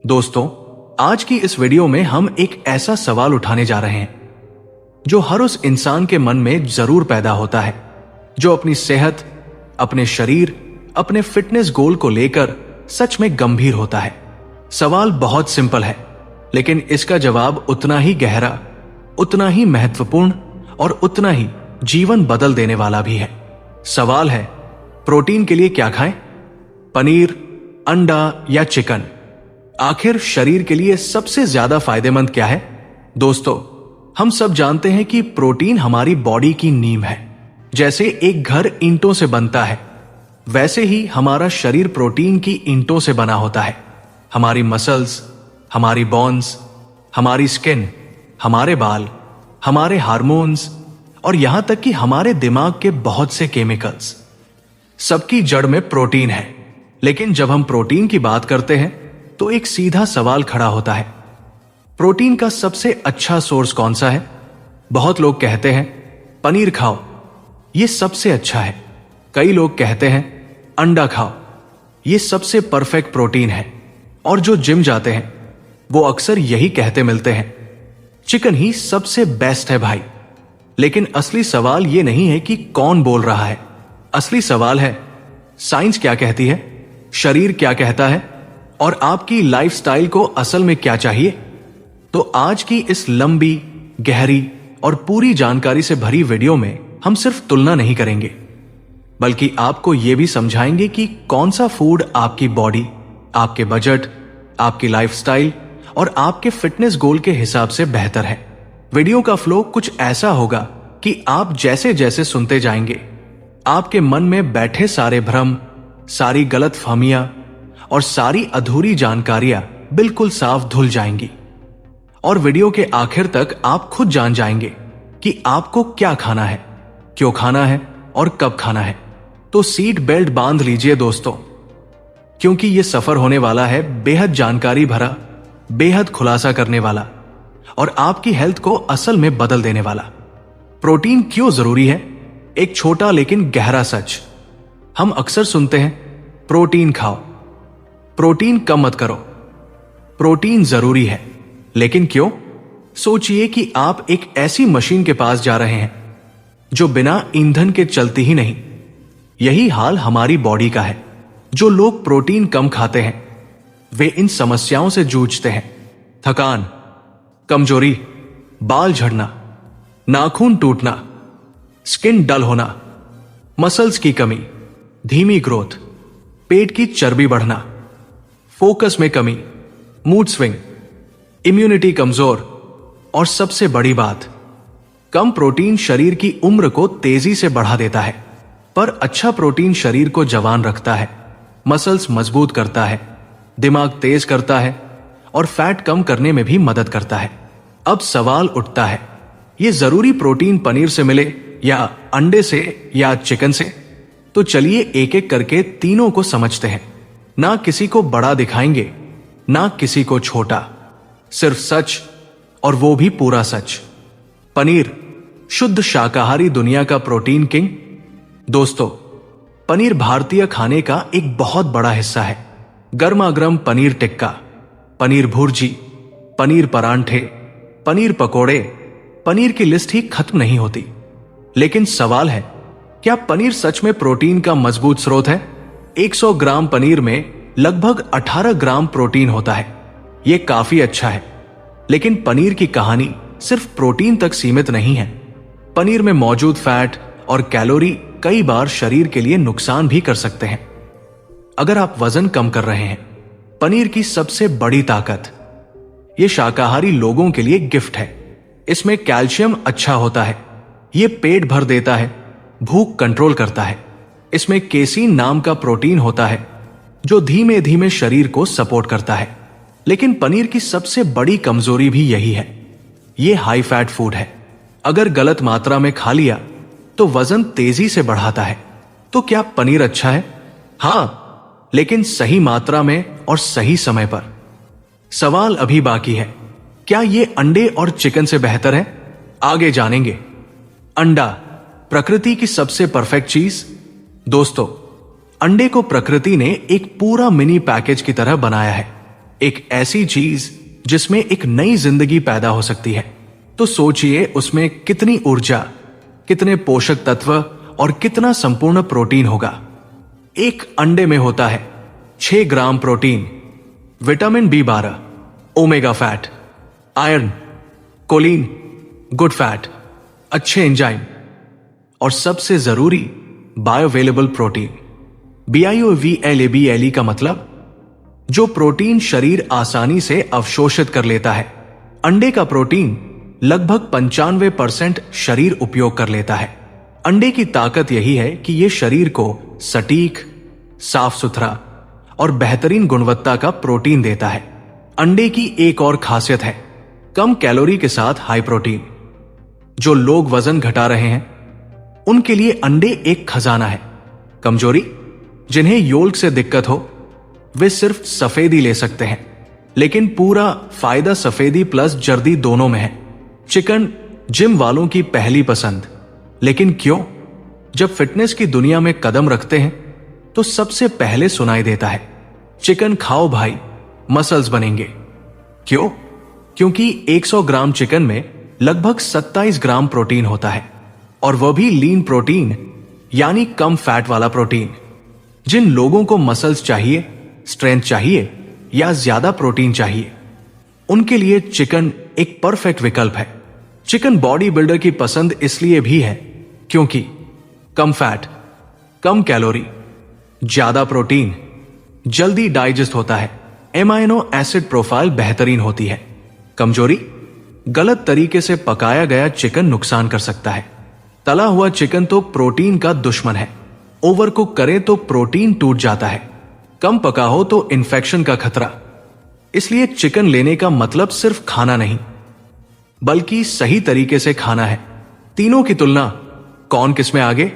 दोस्तों, आज की इस वीडियो में हम एक ऐसा सवाल उठाने जा रहे हैं जो हर उस इंसान के मन में जरूर पैदा होता है जो अपनी सेहत, अपने शरीर, अपने फिटनेस गोल को लेकर सच में गंभीर होता है। सवाल बहुत सिंपल है, लेकिन इसका जवाब उतना ही गहरा, उतना ही महत्वपूर्ण और उतना ही जीवन बदल देने वाला भी है। सवाल है, प्रोटीन के लिए क्या खाएं? पनीर, अंडा या चिकन? आखिर शरीर के लिए सबसे ज्यादा फायदेमंद क्या है? दोस्तों, हम सब जानते हैं कि प्रोटीन हमारी बॉडी की नींव है। जैसे एक घर ईंटों से बनता है, वैसे ही हमारा शरीर प्रोटीन की ईंटों से बना होता है। हमारी मसल्स, हमारी बोन्स, हमारी स्किन, हमारे बाल, हमारे हार्मोन्स और यहां तक कि हमारे दिमाग के बहुत से केमिकल्स, सबकी जड़ में प्रोटीन है। लेकिन जब हम प्रोटीन की बात करते हैं तो एक सीधा सवाल खड़ा होता है, प्रोटीन का सबसे अच्छा सोर्स कौन सा है? बहुत लोग कहते हैं पनीर खाओ, यह सबसे अच्छा है। कई लोग कहते हैं अंडा खाओ, यह सबसे परफेक्ट प्रोटीन है। और जो जिम जाते हैं वो अक्सर यही कहते मिलते हैं, चिकन ही सबसे बेस्ट है भाई। लेकिन असली सवाल यह नहीं है कि कौन बोल रहा है। असली सवाल है, साइंस क्या कहती है, शरीर क्या कहता है और आपकी लाइफस्टाइल को असल में क्या चाहिए? तो आज की इस लंबी, गहरी और पूरी जानकारी से भरी वीडियो में हम सिर्फ तुलना नहीं करेंगे, बल्कि आपको यह भी समझाएंगे कि कौन सा फूड आपकी बॉडी, आपके बजट, आपकी लाइफस्टाइल और आपके फिटनेस गोल के हिसाब से बेहतर है। वीडियो का फ्लो कुछ ऐसा होगा कि आप जैसे जैसे सुनते जाएंगे, आपके मन में बैठे सारे भ्रम, सारी गलतफहमियां और सारी अधूरी जानकारियां बिल्कुल साफ धुल जाएंगी। और वीडियो के आखिर तक आप खुद जान जाएंगे कि आपको क्या खाना है, क्यों खाना है और कब खाना है। तो सीट बेल्ट बांध लीजिए दोस्तों, क्योंकि यह सफर होने वाला है बेहद जानकारी भरा, बेहद खुलासा करने वाला और आपकी हेल्थ को असल में बदल देने वाला। प्रोटीन क्यों जरूरी है? एक छोटा लेकिन गहरा सच। हम अक्सर सुनते हैं प्रोटीन खाओ, प्रोटीन कम मत करो, प्रोटीन जरूरी है। लेकिन क्यों? सोचिए कि आप एक ऐसी मशीन के पास जा रहे हैं जो बिना ईंधन के चलती ही नहीं। यही हाल हमारी बॉडी का है। जो लोग प्रोटीन कम खाते हैं वे इन समस्याओं से जूझते हैं। थकान, कमजोरी, बाल झड़ना, नाखून टूटना, स्किन डल होना, मसल्स की कमी, धीमी ग्रोथ, पेट की चर्बी बढ़ना, फोकस में कमी, मूड स्विंग, इम्यूनिटी कमजोर और सबसे बड़ी बात, कम प्रोटीन शरीर की उम्र को तेजी से बढ़ा देता है। पर अच्छा प्रोटीन शरीर को जवान रखता है, मसल्स मजबूत करता है, दिमाग तेज करता है और फैट कम करने में भी मदद करता है। अब सवाल उठता है, यह जरूरी प्रोटीन पनीर से मिले या अंडे से या चिकन से? तो चलिए एक एक करके तीनों को समझते हैं। ना किसी को बड़ा दिखाएंगे, ना किसी को छोटा, सिर्फ सच, और वो भी पूरा सच। पनीर, शुद्ध शाकाहारी दुनिया का प्रोटीन किंग। दोस्तों, पनीर भारतीय खाने का एक बहुत बड़ा हिस्सा है। गर्मा गर्म पनीर टिक्का, पनीर भुर्जी, पनीर परांठे, पनीर पकोड़े, पनीर की लिस्ट ही खत्म नहीं होती। लेकिन सवाल है, क्या पनीर सच में प्रोटीन का मजबूत स्रोत है? 100 ग्राम पनीर में लगभग 18 ग्राम प्रोटीन होता है। यह काफी अच्छा है, लेकिन पनीर की कहानी सिर्फ प्रोटीन तक सीमित नहीं है। पनीर में मौजूद फैट और कैलोरी कई बार शरीर के लिए नुकसान भी कर सकते हैं। अगर आप वजन कम कर रहे हैं, पनीर की सबसे बड़ी ताकत, यह शाकाहारी लोगों के लिए गिफ्ट है। इसमें कैल्शियम अच्छा होता है, यह पेट भर देता है, भूख कंट्रोल करता है। इसमें केसीन नाम का प्रोटीन होता है जो धीमे धीमे शरीर को सपोर्ट करता है। लेकिन पनीर की सबसे बड़ी कमजोरी भी यही है, यह हाई फैट फूड है। अगर गलत मात्रा में खा लिया तो वजन तेजी से बढ़ाता है। तो क्या पनीर अच्छा है? हां, लेकिन सही मात्रा में और सही समय पर। सवाल अभी बाकी है, क्या यह अंडे और चिकन से बेहतर है? आगे जानेंगे। अंडा, प्रकृति की सबसे परफेक्ट चीज। दोस्तों, अंडे को प्रकृति ने एक पूरा मिनी पैकेज की तरह बनाया है। एक ऐसी चीज जिसमें एक नई जिंदगी पैदा हो सकती है। तो सोचिए उसमें कितनी ऊर्जा, कितने पोषक तत्व और कितना संपूर्ण प्रोटीन होगा। एक अंडे में होता है 6 gram protein, vitamin B12, omega fat, iron, choline, good fat, अच्छे एंजाइम और सबसे जरूरी बायोअवेलेबल प्रोटीन। BIOVLABLE का मतलब जो प्रोटीन शरीर आसानी से अवशोषित कर लेता है। अंडे का प्रोटीन लगभग 95% शरीर उपयोग कर लेता है। अंडे की ताकत यही है कि यह शरीर को सटीक, साफ सुथरा और बेहतरीन गुणवत्ता का प्रोटीन देता है। अंडे की एक और खासियत है कम कैलोरी के साथ हाई प्रोटीन। जो लोग वजन घटा रहे हैं उनके लिए अंडे एक खजाना है। कमजोरी, जिन्हें योल्क से दिक्कत हो, वे सिर्फ सफेदी ले सकते हैं, लेकिन पूरा फायदा सफेदी प्लस जर्दी दोनों में है। चिकन जिम वालों की पहली पसंद, लेकिन क्यों? जब फिटनेस की दुनिया में कदम रखते हैं तो सबसे पहले सुनाई देता है, चिकन खाओ भाई, मसल्स बनेंगे। क्यों? क्योंकि 100 ग्राम चिकन में लगभग 27 ग्राम प्रोटीन होता है, और वह भी लीन प्रोटीन, यानी कम फैट वाला प्रोटीन। जिन लोगों को मसल्स चाहिए, स्ट्रेंथ चाहिए या ज्यादा प्रोटीन चाहिए, उनके लिए चिकन एक परफेक्ट विकल्प है। चिकन बॉडी बिल्डर की पसंद इसलिए भी है क्योंकि कम फैट, कम कैलोरी, ज्यादा प्रोटीन, जल्दी डाइजेस्ट होता है, एमाइनो एसिड प्रोफाइल बेहतरीन होती है। कमजोरी, गलत तरीके से पकाया गया चिकन नुकसान कर सकता है। तला हुआ चिकन तो प्रोटीन का दुश्मन है। ओवर कुक करें तो प्रोटीन टूट जाता है। कम पका हो तो इन्फेक्शन का खतरा। इसलिए चिकन लेने का मतलब सिर्फ खाना नहीं, बल्कि सही तरीके से खाना है। तीनों की तुलना, कौन किसमें आगे?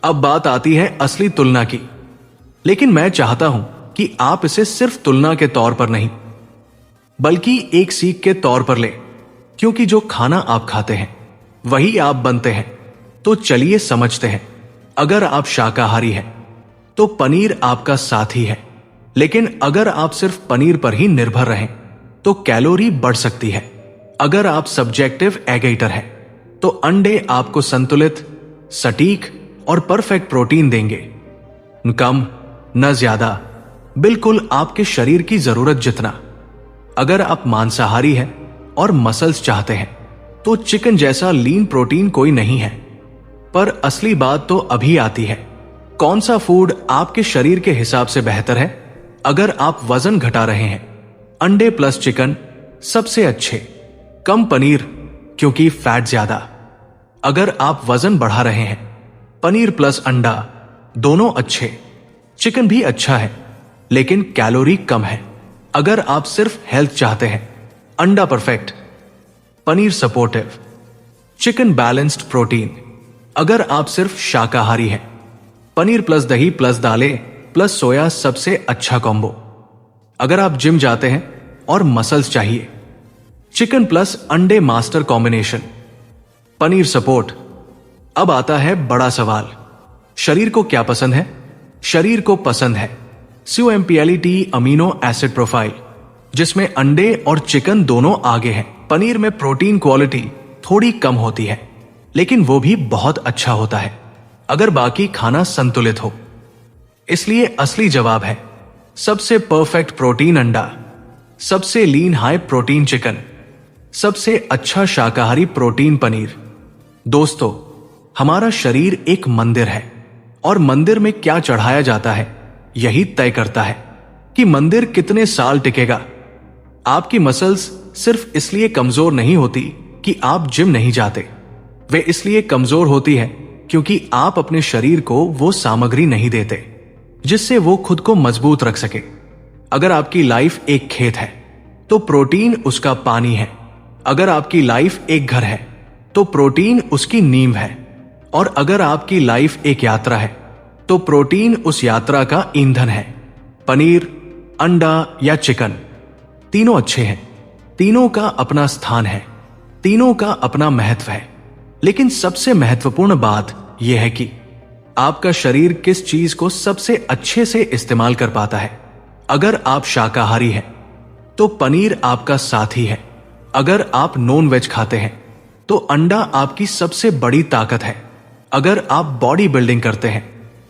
अब बात आती है असली तुलना की। लेकिन मैं चाहता हूं कि आप इसे सिर्फ तुलना के तौर पर नहीं, बल्कि एक सीख के तौर पर ले, क्योंकि जो खाना आप खाते हैं वही आप बनते हैं। तो चलिए समझते हैं। अगर आप शाकाहारी हैं तो पनीर आपका साथी है, लेकिन अगर आप सिर्फ पनीर पर ही निर्भर रहें तो कैलोरी बढ़ सकती है। अगर आप सब्जेक्टिव एग ईटर हैं तो अंडे आपको संतुलित, सटीक और परफेक्ट प्रोटीन देंगे। न कम न ज्यादा, बिल्कुल आपके शरीर की जरूरत जितना। अगर आप मांसाहारी हैं और मसल्स चाहते हैं तो चिकन जैसा लीन प्रोटीन कोई नहीं है। पर असली बात तो अभी आती है, कौन सा फूड आपके शरीर के हिसाब से बेहतर है? अगर आप वजन घटा रहे हैं, अंडे प्लस चिकन सबसे अच्छे। कम पनीर क्योंकि फैट ज्यादा। अगर आप वजन बढ़ा रहे हैं, पनीर प्लस अंडा दोनों अच्छे। चिकन भी अच्छा है, लेकिन कैलोरी कम है। अगर आप सिर्फ हेल्थ चाहते हैं, अंडा perfect, paneer supportive, chicken balanced protein. अगर आप सिर्फ शाकाहारी हैं, पनीर प्लस दही प्लस दालें प्लस सोया सबसे अच्छा कॉम्बो। अगर आप जिम जाते हैं और मसल्स चाहिए, चिकन प्लस अंडे मास्टर कॉम्बिनेशन, पनीर सपोर्ट। अब आता है बड़ा सवाल, शरीर को क्या पसंद है? शरीर को पसंद है COMPLET अमीनो एसिड प्रोफाइल, जिसमें अंडे और चिकन दोनों आगे हैं। पनीर में प्रोटीन क्वालिटी थोड़ी कम होती है, लेकिन वो भी बहुत अच्छा होता है अगर बाकी खाना संतुलित हो। इसलिए असली जवाब है सबसे परफेक्ट प्रोटीन अंडा, सबसे लीन हाई प्रोटीन चिकन, सबसे अच्छा शाकाहारी प्रोटीन पनीर। दोस्तों, हमारा शरीर एक मंदिर है, और मंदिर में क्या चढ़ाया जाता है यही तय करता है कि मंदिर कितने साल टिकेगा। आपकी मसल्स सिर्फ इसलिए कमजोर नहीं होती कि आप जिम नहीं जाते, वे इसलिए कमजोर होती है क्योंकि आप अपने शरीर को वो सामग्री नहीं देते जिससे वो खुद को मजबूत रख सके। अगर आपकी लाइफ एक खेत है तो प्रोटीन उसका पानी है। अगर आपकी लाइफ एक घर है तो प्रोटीन उसकी नींव है। और अगर आपकी लाइफ एक यात्रा है तो प्रोटीन उस यात्रा का ईंधन है। पनीर, अंडा या चिकन, तीनों अच्छे हैं, तीनों का अपना स्थान है, तीनों का अपना महत्व है। लेकिन सबसे महत्वपूर्ण बात यह है कि आपका शरीर किस चीज को सबसे अच्छे से इस्तेमाल कर पाता है। अगर आप शाकाहारी हैं तो पनीर आपका साथी है। अगर आप नॉन वेज खाते हैं तो अंडा आपकी सबसे बड़ी ताकत है। अगर आप बॉडी बिल्डिंग करते हैं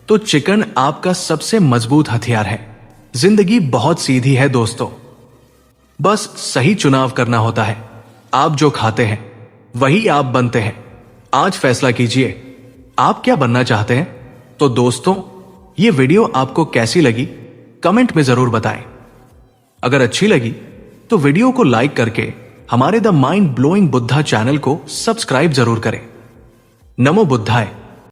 तो चिकन आपका सबसे मजबूत हथियार है। जिंदगी बहुत सीधी है दोस्तों, बस सही चुनाव करना होता है। आप जो खाते हैं वही आप बनते हैं। आज फैसला कीजिए, आप क्या बनना चाहते हैं। तो दोस्तों, ये वीडियो आपको कैसी लगी कमेंट में जरूर बताएं। अगर अच्छी लगी तो वीडियो को लाइक करके हमारे the mind blowing Buddha channel को सब्सक्राइब जरूर करें। नमो बुद्धाय।